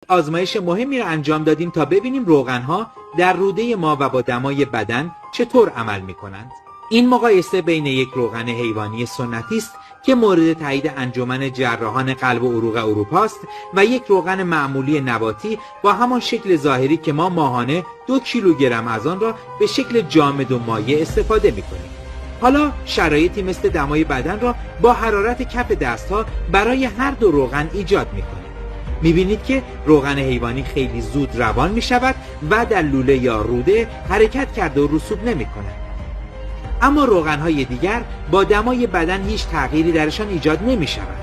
آزمایش مهمی را انجام دادیم تا ببینیم روغن‌ها در روده ما و با دمای بدن چطور عمل می‌کنند. این مقایسه بین یک روغن حیوانی سنتی است که مورد تایید انجمن جراحان قلب و عروق اروپا است و یک روغن معمولی نباتی با همان شکل ظاهری که ما ماهانه 2 کیلوگرم از آن را به شکل جامد و مایع استفاده می‌کنیم. حالا شرایطی مثل دمای بدن را با حرارت کف دستها برای هر دو روغن ایجاد می‌کنیم. می‌بینید که روغن حیوانی خیلی زود روان می‌شود و در لوله یا روده حرکت کرده و رسوب نمی‌کند. اما روغن‌های دیگر با دمای بدن هیچ تغییری درشان ایجاد نمی‌شود.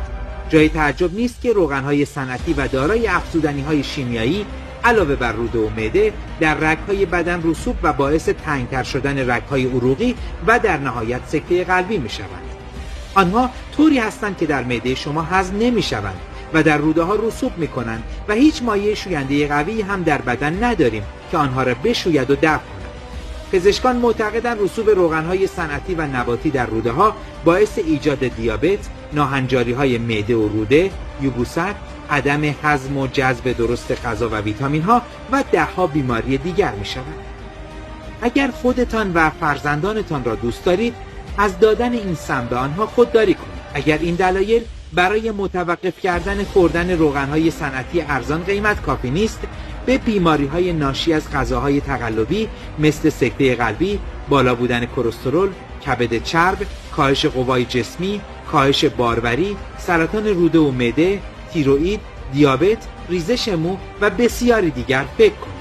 جای تعجب نیست که روغن‌های صنعتی و دارای افزودنی‌های شیمیایی علاوه بر روده و معده در رگ‌های بدن رسوب و باعث تنگتر شدن رگ‌های عروقی و در نهایت سکته قلبی می‌شوند. آنها طوری هستند که در معده شما هضم نمی‌شوند و در روده‌ها رسوب می‌کنند و هیچ مایع شوینده قوی هم در بدن نداریم که آنها را بشوید و دفع کند. پزشکان معتقدند رسوب روغن‌های صنعتی و نباتی در روده‌ها باعث ایجاد دیابت، ناهنجاری‌های معده و روده، یبوست، عدم هضم و جذب درست غذا و ویتامین‌ها و ده‌ها بیماری دیگر می‌شود. اگر خودتان و فرزندانتان را دوست دارید، از دادن این سم به آنها خودداری کنید. اگر این دلایل برای متوقف کردن خوردن روغن‌های صنعتی ارزان قیمت کافی نیست، به بیماری‌های ناشی از غذاهای تقلبی مثل سکته قلبی، بالا بودن کلسترول، کبد چرب، کاهش قوای جسمی، کاهش باروری، سرطان روده و معده، تیروئید، دیابت، ریزش مو و بسیاری دیگر فکر کنید.